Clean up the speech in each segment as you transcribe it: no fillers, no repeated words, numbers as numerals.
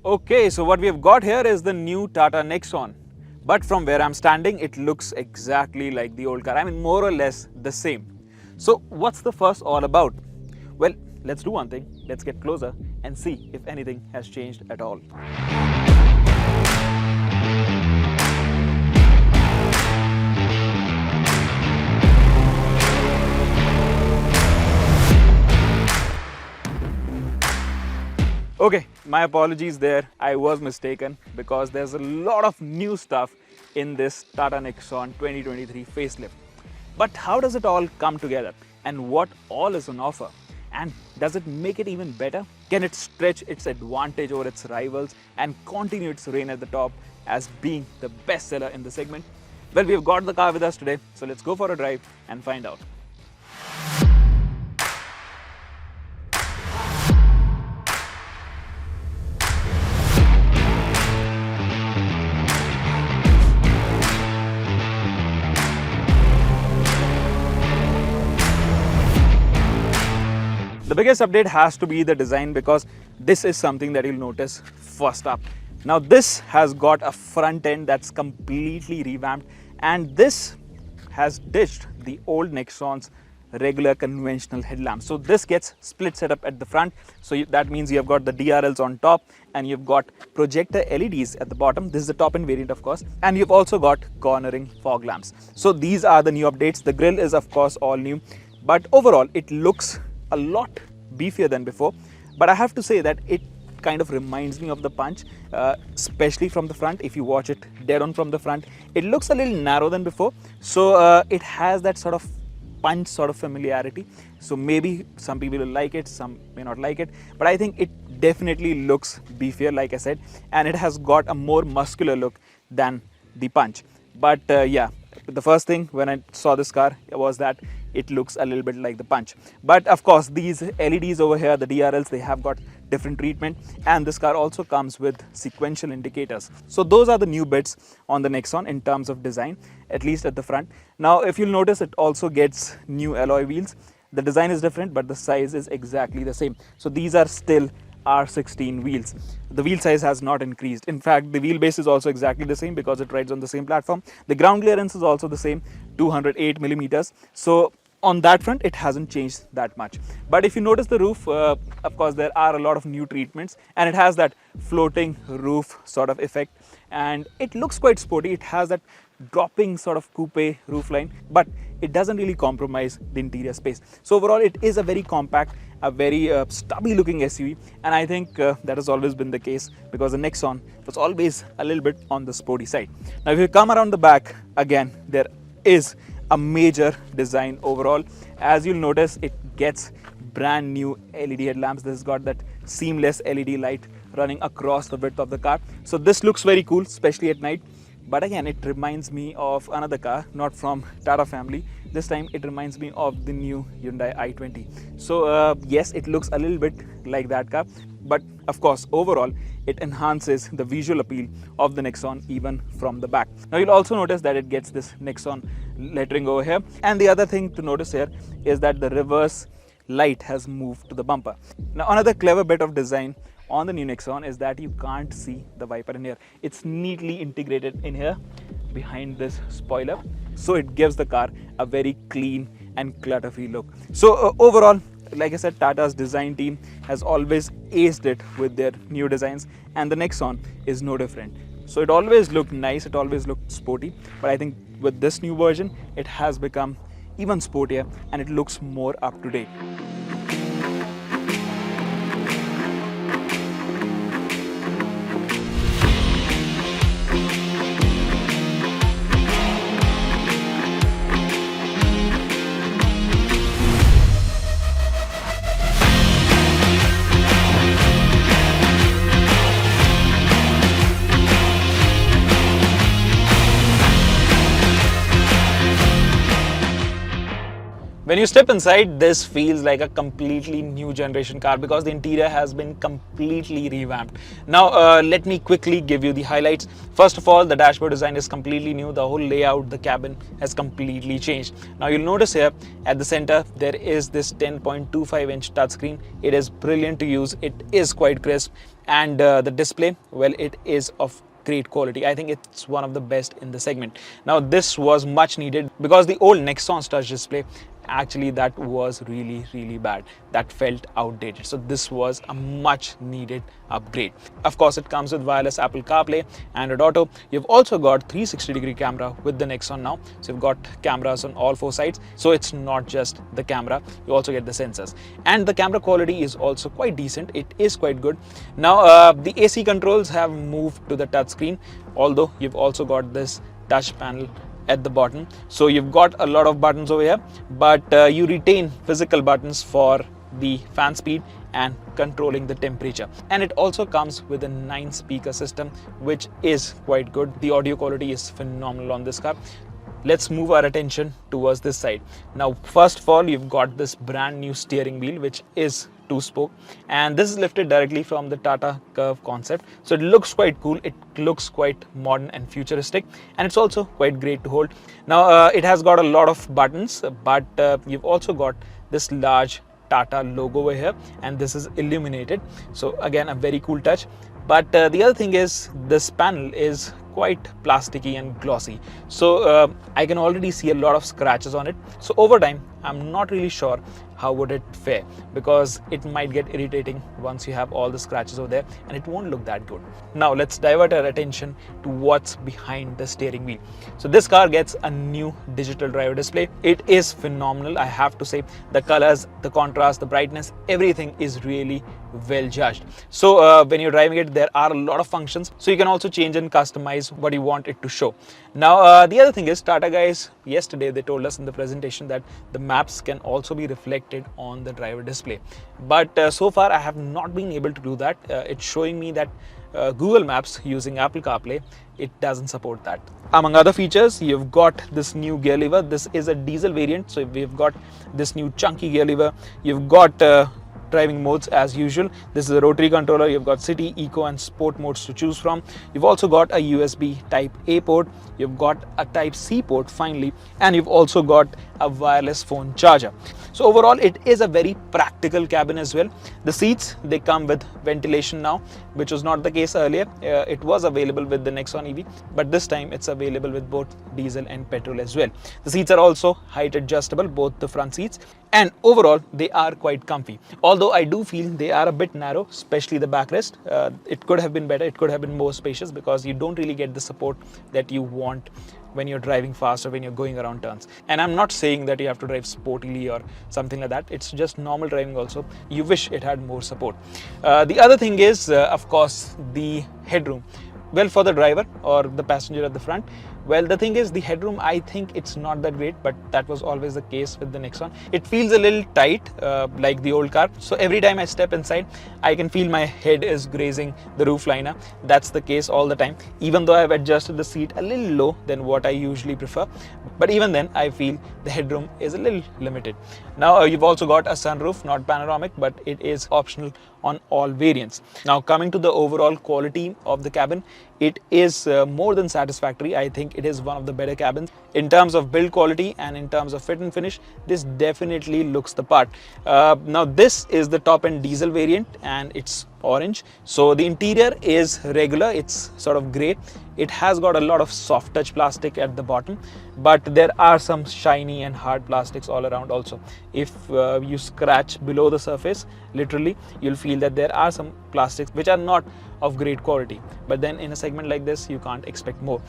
Okay, so what we have got here is the new Tata Nexon. But from where I'm standing, it looks exactly like the old car. I mean, more or less the same. So what's the fuss all about? Well, let's do one thing. Let's get closer and see if anything has changed at all. Okay, my apologies there. I was mistaken because there's a lot of new stuff in this Tata Nexon 2023 facelift. But how does it all come together and what all is on offer? And does it make it even better? Can it stretch its advantage over its rivals and continue its reign at the top as being the best seller in the segment? Well, we've got the car with us today, so let's go for a drive and find out. The biggest update has to be the design because this is something that you'll notice first up. Now this has got a front end that's completely revamped, and this has ditched the old Nexon's regular conventional headlamp. So this gets split setup at the front. So that means you have got the DRLs on top and you've got projector LEDs at the bottom. This is the top end variant, of course, and you've also got cornering fog lamps. So these are the new updates. The grille is of course all new, but overall it looks a lot beefier than before. But I have to say that it kind of reminds me of the Punch, especially from the front. If you watch it dead on from the front, it looks a little narrow than before. So it has that sort of Punch sort of familiarity. So maybe some people will like it, some may not like it, but I think it definitely looks beefier, like I said, and it has got a more muscular look than the Punch. But yeah, the first thing when I saw this car was that it looks a little bit like the Punch. But of course, these LEDs over here, the DRLs, they have got different treatment, and this car also comes with sequential indicators. So those are the new bits on the Nexon in terms of design, at least at the front. Now, if you'll notice, it also gets new alloy wheels. The design is different, but the size is exactly the same. So these are still R16 wheels. The wheel size has not increased. In fact, the wheelbase is also exactly the same because it rides on the same platform. The ground clearance is also the same, 208 millimeters. So on that front, it hasn't changed that much. But if you notice the roof, of course, there are a lot of new treatments, and it has that floating roof sort of effect, and it looks quite sporty. It has that dropping sort of coupe roofline, but it doesn't really compromise the interior space. So overall, it is a very compact, a very stubby looking SUV, and I think that has always been the case because the Nexon was always a little bit on the sporty side. Now if you come around the back, again, there is a major design overall. As you'll notice, it gets brand new LED headlamps. This has got that seamless LED light running across the width of the car. So this looks very cool, especially at night. But again, it reminds me of another car, not from Tata family. This time it reminds me of the new Hyundai i20. So yes, it looks a little bit like that car, but of course, overall, it enhances the visual appeal of the Nexon even from the back. Now you'll also notice that it gets this Nexon lettering over here. And the other thing to notice here is that the reverse light has moved to the bumper. Now another clever bit of design on the new Nexon is that you can't see the wiper in here. It's neatly integrated in here behind this spoiler. So it gives the car a very clean and clutter-free look. So overall, like I said, Tata's design team has always aced it with their new designs, and the Nexon is no different. So it always looked nice, it always looked sporty, but I think with this new version, it has become even sportier and it looks more up to date. When you step inside, this feels like a completely new generation car because the interior has been completely revamped. Now, let me quickly give you the highlights. First of all, the dashboard design is completely new. The whole layout, the cabin has completely changed. Now, you'll notice here at the center, there is this 10.25-inch touchscreen. It is brilliant to use. It is quite crisp. And the display, well, it is of great quality. I think it's one of the best in the segment. Now, this was much needed because the old Nexon's touch display, actually that was really bad. That felt outdated. So this was a much needed upgrade. Of course, it comes with wireless Apple CarPlay, Android Auto. You've also got 360-degree camera with the Nexon now. So you've got cameras on all four sides. So it's not just the camera, you also get the sensors. And the camera quality is also quite decent. It is quite good. Now, the AC controls have moved to the touchscreen, although you've also got this touch panel at the bottom. So you've got a lot of buttons over here, but you retain physical buttons for the fan speed and controlling the temperature. And it also comes with a 9-speaker system, which is quite good. The audio quality is phenomenal on this car. Let's move our attention towards this side. Now, first of all, you've got this brand new steering wheel, which is 2-spoke, and this is lifted directly from the Tata Curvv concept. So it looks quite cool. It looks quite modern and futuristic, and it's also quite great to hold. Now, it has got a lot of buttons, but you've also got this large Tata logo over here, and this is illuminated. So again, a very cool touch. But the other thing is, this panel is quite plasticky and glossy. So I can already see a lot of scratches on it. So over time, I'm not really sure how would it fare, because it might get irritating once you have all the scratches over there, and it won't look that good. Now let's divert our attention to what's behind the steering wheel. So this car gets a new digital driver display. It is phenomenal, I have to say. The colors, the contrast, the brightness, everything is really well judged. So when you're driving it, there are a lot of functions, so you can also change and customize what you want it to show. Now, the other thing is, Tata guys, yesterday they told us in the presentation that the maps can also be reflected on the driver display. But so far I have not been able to do that. It's showing me that Google Maps using Apple CarPlay, it doesn't support that. Among other features, you've got this new gear lever. This is a diesel variant, so we've got this new chunky gear lever. You've got driving modes as usual. This is a rotary controller. You've got city, eco and sport modes to choose from. You've also got a USB type A port. You've got a type C port finally, and you've also got a wireless phone charger. So overall, it is a very practical cabin as well. The seats, they come with ventilation now, which was not the case earlier. It was available with the Nexon EV, but this time it's available with both diesel and petrol as well. The seats are also height adjustable, both the front seats, and overall they are quite comfy. Although I do feel they are a bit narrow, especially the backrest. It could have been better. It could have been more spacious, because you don't really get the support that you want when you're driving fast or when you're going around turns. And I'm not saying that you have to drive sportily or something like that. It's just normal driving also. You wish it had more support. The other thing is, of course, the headroom. Well, for the driver or the passenger at the front, well, the thing is, the headroom, I think it's not that great, but that was always the case with the Nexon. It feels a little tight, like the old car. So every time I step inside, I can feel my head is grazing the roof liner. That's the case all the time, even though I've adjusted the seat a little low than what I usually prefer. But even then, I feel the headroom is a little limited. Now, you've also got a sunroof, not panoramic, but it is optional on all variants. Now, coming to the overall quality of the cabin, it is more than satisfactory. I think it is one of the better cabins in terms of build quality and in terms of fit and finish. This definitely looks the part. Now, this is the top end diesel variant, and it's orange. So the interior is regular, it's sort of grey. It has got a lot of soft touch plastic at the bottom, but there are some shiny and hard plastics all around also. If you scratch below the surface, literally, you'll feel that there are some plastics which are not of great quality. But then in a segment like this, you can't expect more.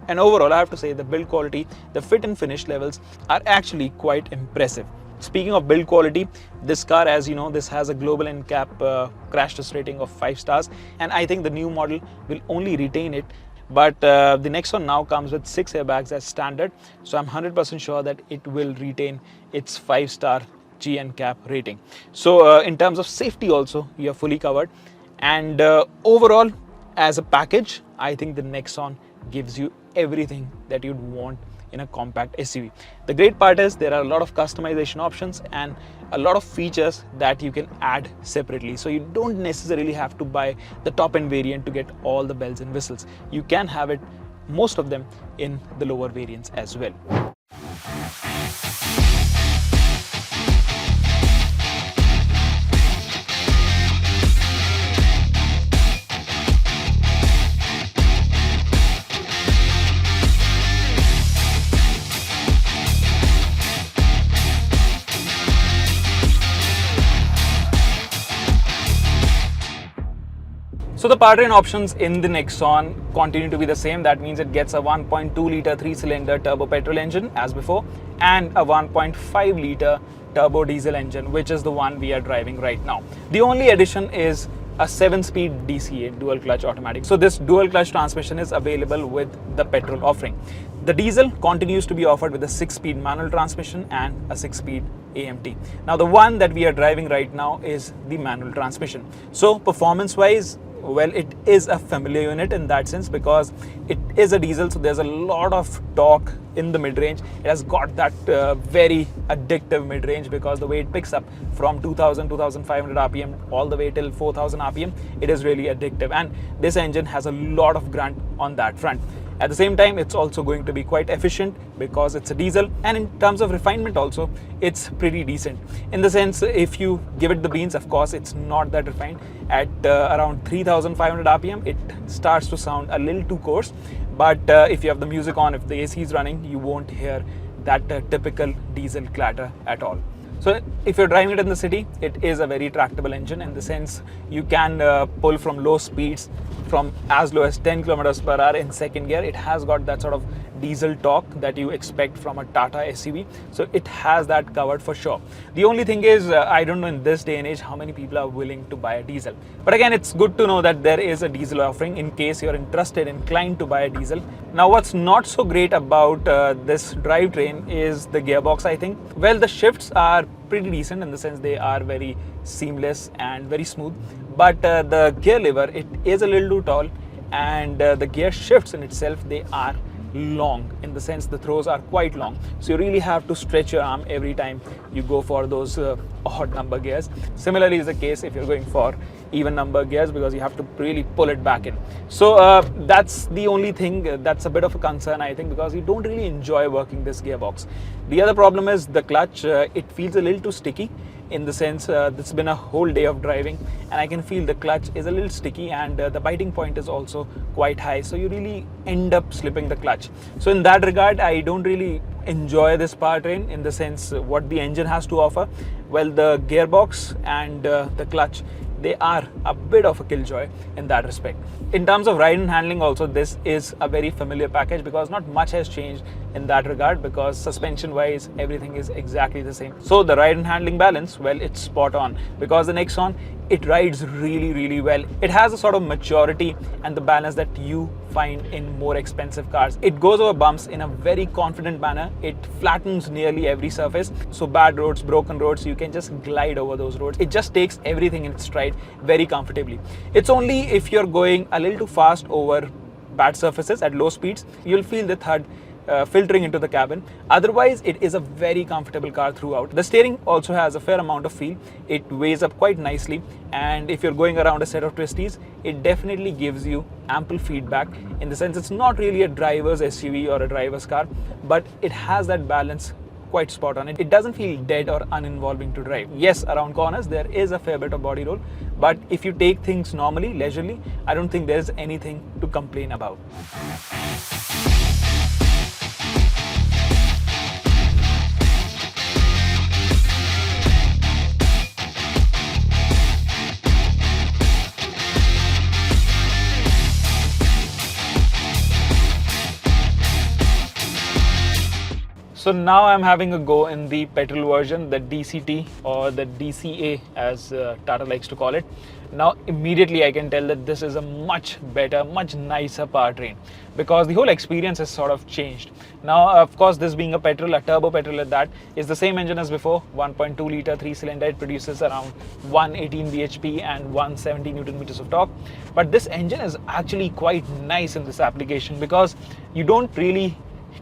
And overall, I have to say, the build quality, the fit and finish levels are actually quite impressive. Speaking of build quality, this car, as you know, this has a global NCAP crash test rating of 5 stars, and I think the new model will only retain it. But the Nexon now comes with 6 airbags as standard, so I'm 100% sure that it will retain its 5-star GNCAP rating. So in terms of safety also, you are fully covered. And overall, as a package, I think the Nexon gives you everything that you'd want in a compact SUV. The great part is there are a lot of customization options and a lot of features that you can add separately. So you don't necessarily have to buy the top end variant to get all the bells and whistles. You can have it, most of them, in the lower variants as well. So the powertrain options in the Nexon continue to be the same. That means it gets a 1.2 litre 3-cylinder turbo petrol engine as before, and a 1.5 litre turbo diesel engine, which is the one we are driving right now. The only addition is a 7-speed DCA, dual clutch automatic. So this dual clutch transmission is available with the petrol offering. The diesel continues to be offered with a 6-speed manual transmission and a 6-speed AMT. Now the one that we are driving right now is the manual transmission. So performance wise, well, it is a familiar unit in that sense because it is a diesel, so there's a lot of torque in the mid-range. It has got that very addictive mid-range because the way it picks up from 2000, 2500 RPM all the way till 4000 RPM, it is really addictive, and this engine has a lot of grunt on that front. At the same time, it's also going to be quite efficient because it's a diesel, and in terms of refinement also, it's pretty decent. In the sense, if you give it the beans, of course, it's not that refined. At around 3500 RPM, it starts to sound a little too coarse. But if you have the music on, if the AC is running, you won't hear that typical diesel clatter at all. So if you're driving it in the city, it is a very tractable engine in the sense you can pull from low speeds from as low as 10 kilometers per hour in second gear. It has got that sort of diesel torque that you expect from a Tata SUV. So it has that covered for sure. The only thing is, I don't know in this day and age how many people are willing to buy a diesel. But again, it's good to know that there is a diesel offering in case you're inclined to buy a diesel. Now, what's not so great about this drivetrain is the gearbox, I think. Well, the shifts are pretty decent in the sense they are very seamless and very smooth. But the gear lever, it is a little too tall, and the gear shifts in itself, they are long in the sense the throws are quite long, so you really have to stretch your arm every time you go for those odd number gears. Similarly is the case if you're going for even number gears because you have to really pull it back in. So that's the only thing that's a bit of a concern, I think, because you don't really enjoy working this gearbox. The other problem is the clutch. It feels a little too sticky in the sense it's been a whole day of driving and I can feel the clutch is a little sticky, and the biting point is also quite high, so you really end up slipping the clutch. So in that regard, I don't really enjoy this powertrain in the sense what the engine has to offer. Well, the gearbox and the clutch, they are a bit of a killjoy in that respect. In terms of ride and handling also, this is a very familiar package because not much has changed in that regard, because suspension wise everything is exactly the same. So the ride and handling balance, well, it's spot on because the Nexon, it rides really well. It has a sort of maturity and the balance that you find in more expensive cars. It goes over bumps in a very confident manner. It flattens nearly every surface, so bad roads, broken roads, you can just glide over those roads. It just takes everything in its stride very comfortably. It's only if you're going a little too fast over bad surfaces at low speeds, you'll feel the thud filtering into the cabin. Otherwise, it is a very comfortable car throughout. The steering also has a fair amount of feel. It weighs up quite nicely, and if you're going around a set of twisties, it definitely gives you ample feedback in the sense it's not really a driver's SUV or a driver's car, but it has that balance quite spot on. It doesn't feel dead or uninvolving to drive. Yes, around corners there is a fair bit of body roll, but if you take things normally, leisurely, I don't think there's anything to complain about. So now I'm having a go in the petrol version, the DCT or the DCA as Tata likes to call it. Now immediately I can tell that this is a much better, much nicer powertrain because the whole experience has sort of changed. Now of course, this being a petrol, a turbo petrol at that, is the same engine as before, 1.2 litre 3-cylinder. It produces around 118 bhp and 170 Newton meters of torque. But this engine is actually quite nice in this application because you don't really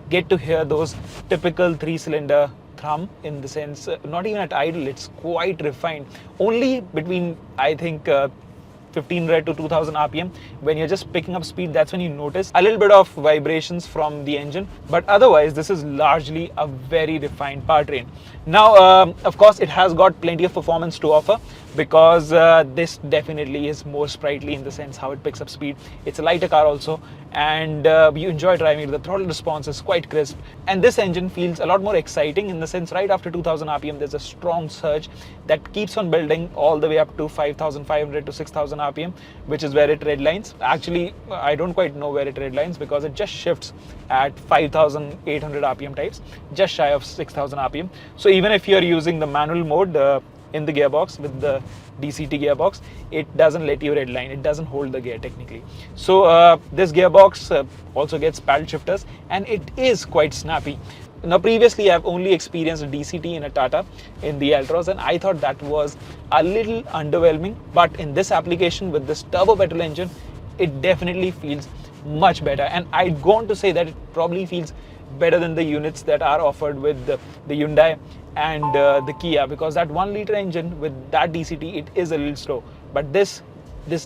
Get to hear those typical 3-cylinder thrum, in the sense, not even at idle, it's quite refined. Only between, I think, 1500 to 2000 rpm, when you're just picking up speed, that's when you notice a little bit of vibrations from the engine, but otherwise this is largely a very refined powertrain. Now of course it has got plenty of performance to offer, because this definitely is more sprightly in the sense how it picks up speed. It's a lighter car also, and you enjoy driving it. The throttle response is quite crisp, and this engine feels a lot more exciting in the sense right after 2000 rpm there's a strong surge that keeps on building all the way up to 5500 to 6000 rpm, which is where it redlines. Actually, I don't quite know where it redlines, because it just shifts at 5800 rpm types, just shy of 6000 rpm. So even if you're using the manual mode in the gearbox with the DCT gearbox, it doesn't let you redline, it doesn't hold the gear technically. So this gearbox also gets paddle shifters, and it is quite snappy. Now previously I've only experienced a DCT in a Tata in the Altroz, and I thought that was a little underwhelming, but in this application with this turbo petrol engine, it definitely feels much better, and I'd go on to say that it probably feels better than the units that are offered with the Hyundai and the Kia, because that 1 liter engine with that DCT, it is a little slow, but this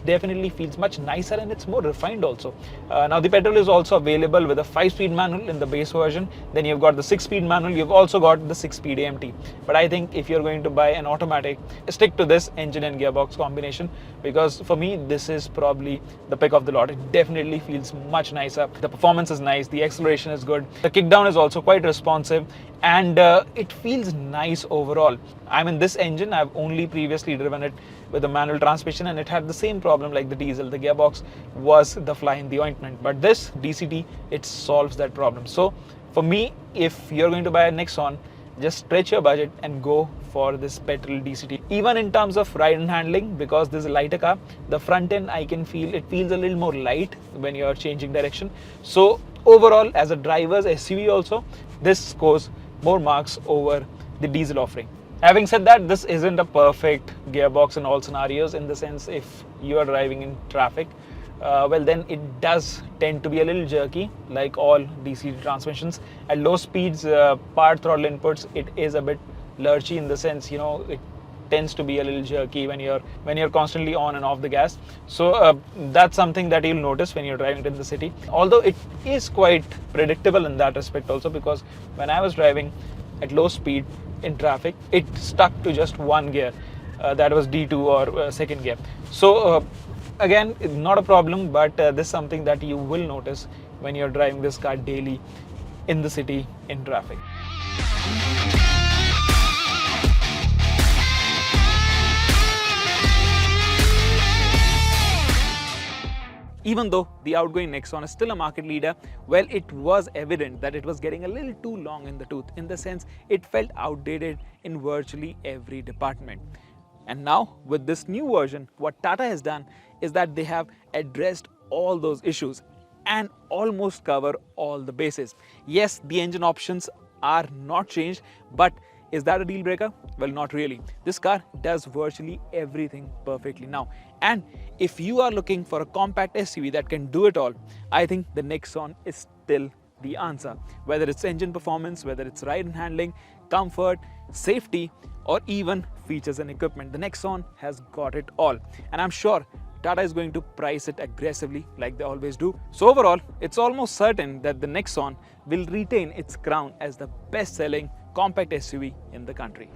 definitely feels much nicer, and it's more refined also. Now the petrol is also available with a 5-speed manual in the base version. Then you've got the 6-speed manual, you've also got the 6-speed AMT. But I think if you're going to buy an automatic, stick to this engine and gearbox combination, because for me this is probably the pick of the lot. It definitely feels much nicer. The performance is nice, the acceleration is good, the kickdown is also quite responsive, and it feels nice overall. I mean, this engine, I've only previously driven it with a manual transmission, and it had the same problem like the diesel. The gearbox was the fly in the ointment, but this DCT, it solves that problem. So for me, if you're going to buy a Nexon, just stretch your budget and go for this petrol DCT. Even in terms of ride and handling, because this is a lighter car, the front end, I can feel it feels a little more light when you're changing direction. So overall, as a driver's SUV also, this scores more marks over the diesel offering. Having said that, this isn't a perfect gearbox in all scenarios, in the sense if you are driving in traffic, well then it does tend to be a little jerky, like all DC transmissions. At low speeds, power throttle inputs, it is a bit lurchy, in the sense, you know, it tends to be a little jerky when you're constantly on and off the gas. So that's something that you'll notice when you're driving it in the city. Although it is quite predictable in that respect also, because when I was driving at low speed in traffic, it stuck to just one gear, that was D2 or second gear. So again, not a problem, but this is something that you will notice when you're driving this car daily in the city in traffic. Even though the outgoing Nexon is still a market leader, well, it was evident that it was getting a little too long in the tooth, in the sense it felt outdated in virtually every department. And now with this new version, what Tata has done is that they have addressed all those issues and almost cover all the bases. Yes, the engine options are not changed, but is that a deal breaker? Well, not really. This car does virtually everything perfectly now. And if you are looking for a compact SUV that can do it all, I think the Nexon is still the answer. Whether it's engine performance, whether it's ride and handling, comfort, safety, or even features and equipment, the Nexon has got it all. And I'm sure Tata is going to price it aggressively like they always do. So overall, it's almost certain that the Nexon will retain its crown as the best-selling compact SUV in the country.